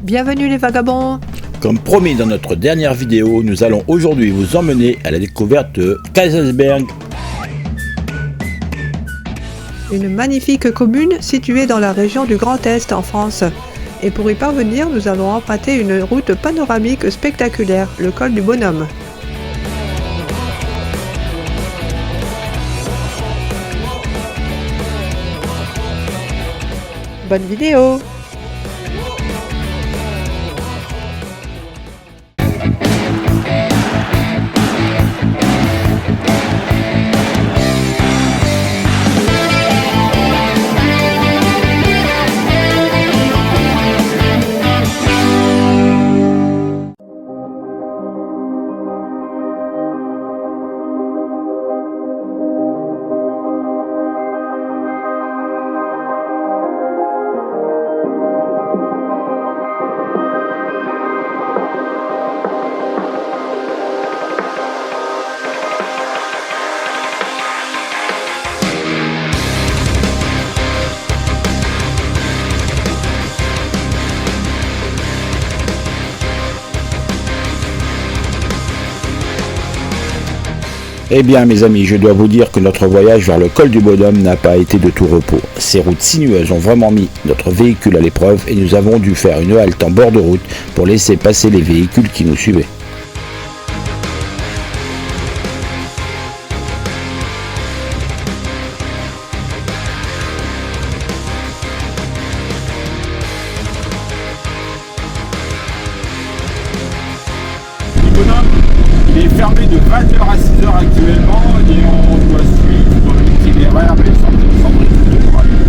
Bienvenue les vagabonds. Comme promis dans notre dernière vidéo, nous allons aujourd'hui vous emmener à la découverte de Kaysersberg. Une magnifique commune située dans la région du Grand Est en France. Et pour y parvenir, nous allons emprunter une route panoramique spectaculaire, le col du Bonhomme. Bonne vidéo! Eh bien mes amis, je dois vous dire que notre voyage vers le col du Bonhomme n'a pas été de tout repos. Ces routes sinueuses ont vraiment mis notre véhicule à l'épreuve et nous avons dû faire une halte en bord de route pour laisser passer les véhicules qui nous suivaient. Il est fermé de 20h à 6h actuellement et on doit suivre l'itinéraire mais sans risque de problème.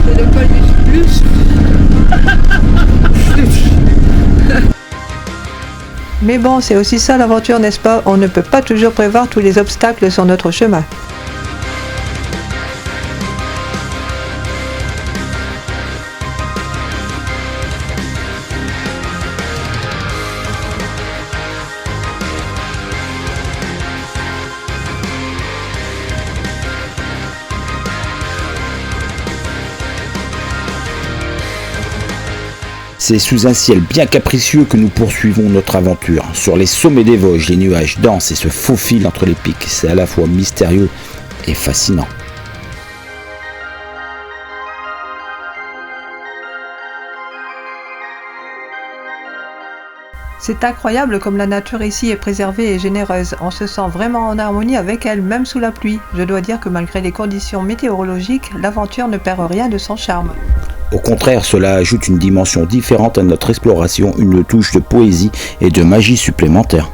C'est le col du plus. Mais bon, c'est aussi ça l'aventure, n'est-ce pas? On ne peut pas toujours prévoir tous les obstacles sur notre chemin. C'est sous un ciel bien capricieux que nous poursuivons notre aventure. Sur les sommets des Vosges, les nuages dansent et se faufilent entre les pics. C'est à la fois mystérieux et fascinant. C'est incroyable comme la nature ici est préservée et généreuse. On se sent vraiment en harmonie avec elle, même sous la pluie. Je dois dire que malgré les conditions météorologiques, l'aventure ne perd rien de son charme. Au contraire, cela ajoute une dimension différente à notre exploration, une touche de poésie et de magie supplémentaire.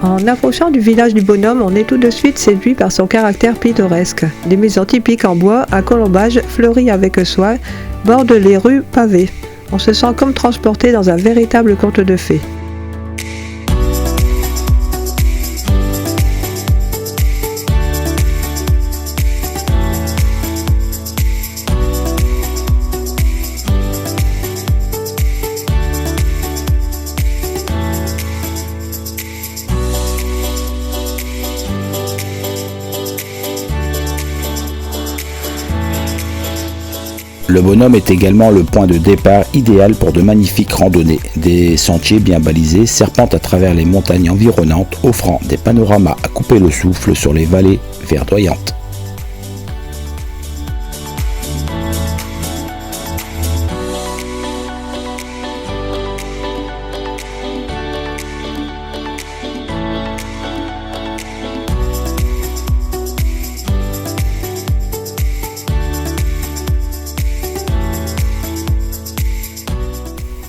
En approchant du village du Bonhomme, on est tout de suite séduit par son caractère pittoresque. Des maisons typiques en bois, à colombage, fleuries avec soin, bordent les rues pavées. On se sent comme transporté dans un véritable conte de fées. Le Bonhomme est également le point de départ idéal pour de magnifiques randonnées. Des sentiers bien balisés serpentent à travers les montagnes environnantes, offrant des panoramas à couper le souffle sur les vallées verdoyantes.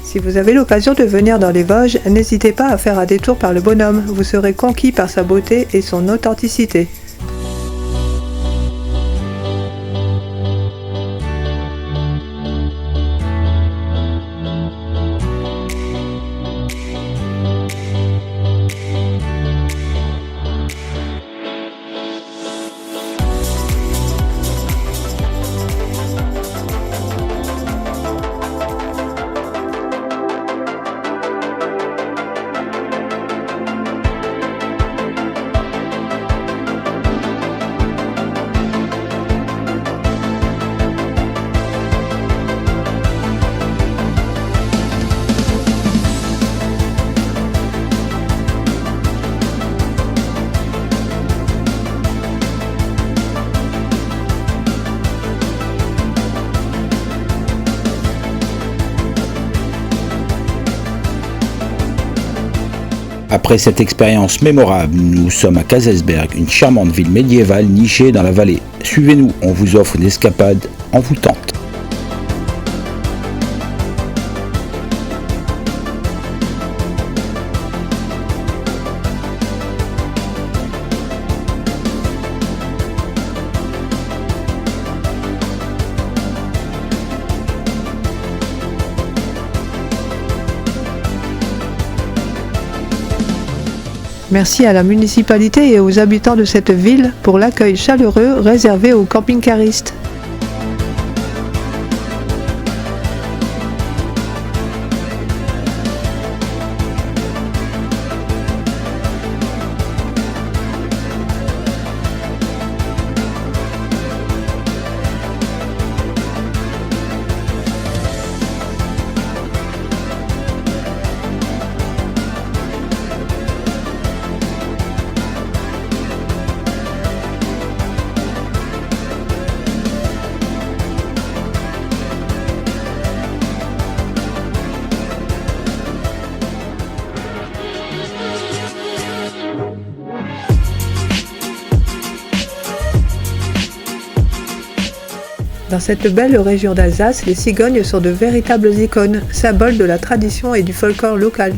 Si vous avez l'occasion de venir dans les Vosges, n'hésitez pas à faire un détour par le Bonhomme, vous serez conquis par sa beauté et son authenticité. Après cette expérience mémorable, nous sommes à Kaysersberg, une charmante ville médiévale nichée dans la vallée. Suivez-nous, on vous offre une escapade envoûtante. Merci à la municipalité et aux habitants de cette ville pour l'accueil chaleureux réservé aux camping-caristes. Dans cette belle région d'Alsace, les cigognes sont de véritables icônes, symboles de la tradition et du folklore local.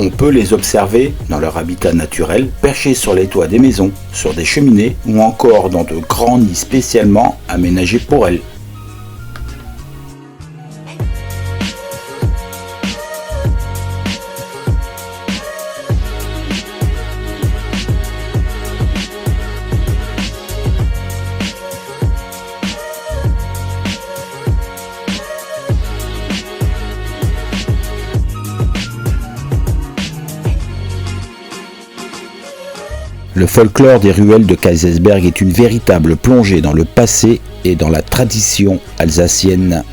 On peut les observer dans leur habitat naturel, perchés sur les toits des maisons, sur des cheminées ou encore dans de grands nids spécialement aménagés pour elles. Le folklore des ruelles de Kaysersberg est une véritable plongée dans le passé et dans la tradition alsacienne.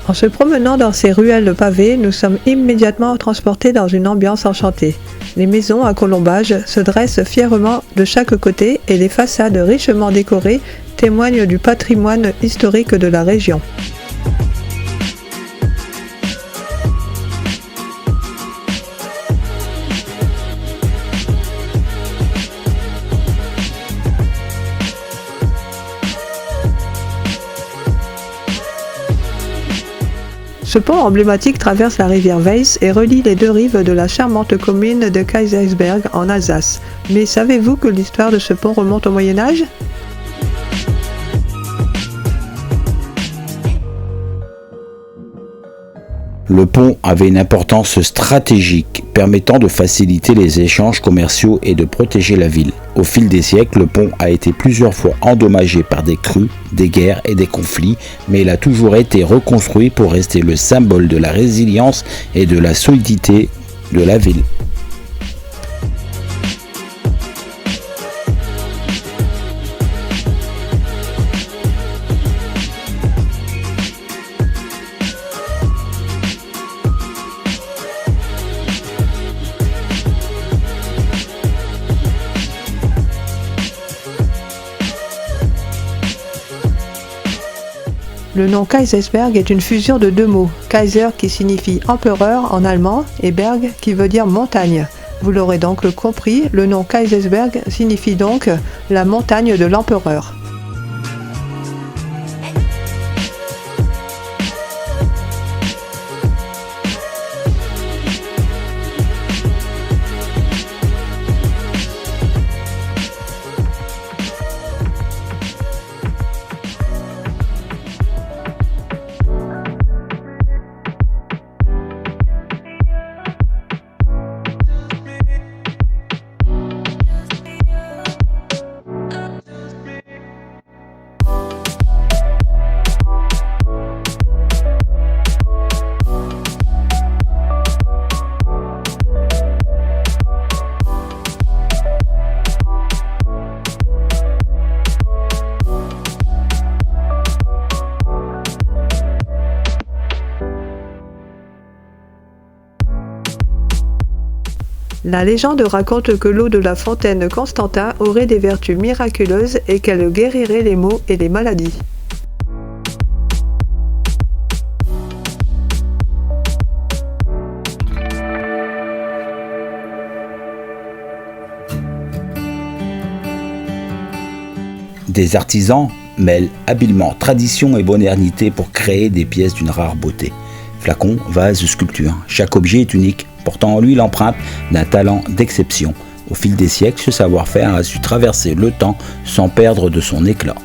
En se promenant dans ces ruelles pavées, nous sommes immédiatement transportés dans une ambiance enchantée. Les maisons à colombages se dressent fièrement de chaque côté et les façades richement décorées témoignent du patrimoine historique de la région. Ce pont emblématique traverse la rivière Weiss et relie les deux rives de la charmante commune de Kaysersberg en Alsace. Mais savez-vous que l'histoire de ce pont remonte au Moyen-Âge ? Le pont avait une importance stratégique, permettant de faciliter les échanges commerciaux et de protéger la ville. Au fil des siècles, le pont a été plusieurs fois endommagé par des crues, des guerres et des conflits, mais il a toujours été reconstruit pour rester le symbole de la résilience et de la solidité de la ville. Le nom Kaysersberg est une fusion de deux mots, Kaiser qui signifie empereur en allemand et Berg qui veut dire montagne. Vous l'aurez donc compris, le nom Kaysersberg signifie donc la montagne de l'empereur. La légende raconte que l'eau de la fontaine Constantin aurait des vertus miraculeuses et qu'elle guérirait les maux et les maladies. Des artisans mêlent habilement tradition et modernité pour créer des pièces d'une rare beauté. Flacons, vases, sculptures, chaque objet est unique, portant en lui l'empreinte d'un talent d'exception. Au fil des siècles, ce savoir-faire a su traverser le temps sans perdre de son éclat.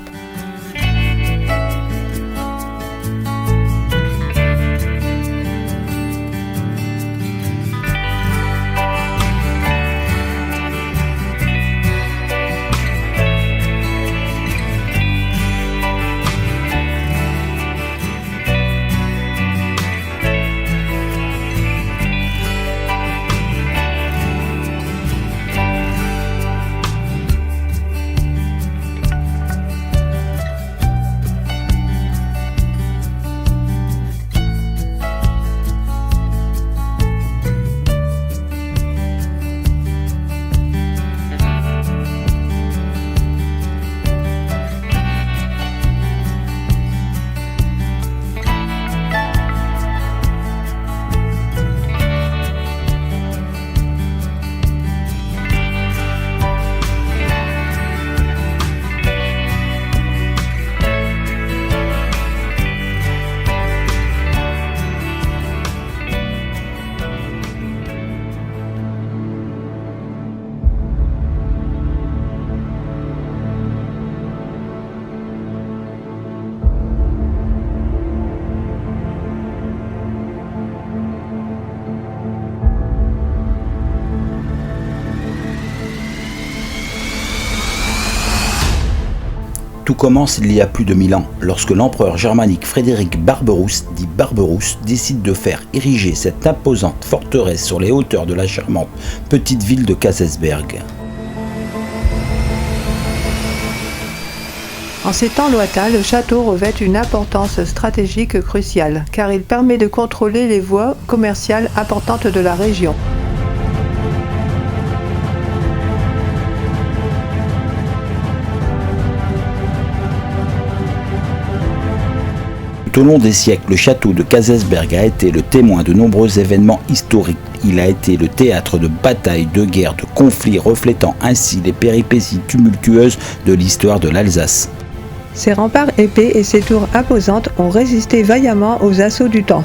Tout commence il y a plus de 1000 ans, lorsque l'empereur germanique Frédéric Barberousse, dit Barberousse, décide de faire ériger cette imposante forteresse sur les hauteurs de la charmante petite ville de Kaysersberg. En ces temps lointains, le château revêt une importance stratégique cruciale, car il permet de contrôler les voies commerciales importantes de la région. Tout au long des siècles, le château de Kaysersberg a été le témoin de nombreux événements historiques. Il a été le théâtre de batailles, de guerres, de conflits, reflétant ainsi les péripéties tumultueuses de l'histoire de l'Alsace. Ses remparts épais et ses tours imposantes ont résisté vaillamment aux assauts du temps.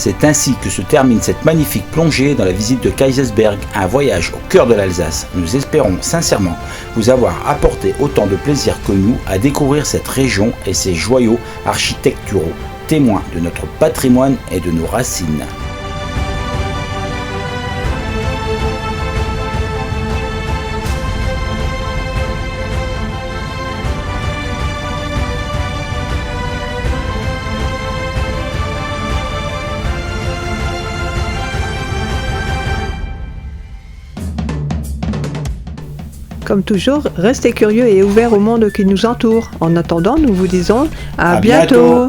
C'est ainsi que se termine cette magnifique plongée dans la visite de Kaysersberg, un voyage au cœur de l'Alsace. Nous espérons sincèrement vous avoir apporté autant de plaisir que nous à découvrir cette région et ses joyaux architecturaux, témoins de notre patrimoine et de nos racines. Comme toujours, restez curieux et ouverts au monde qui nous entoure. En attendant, nous vous disons à bientôt.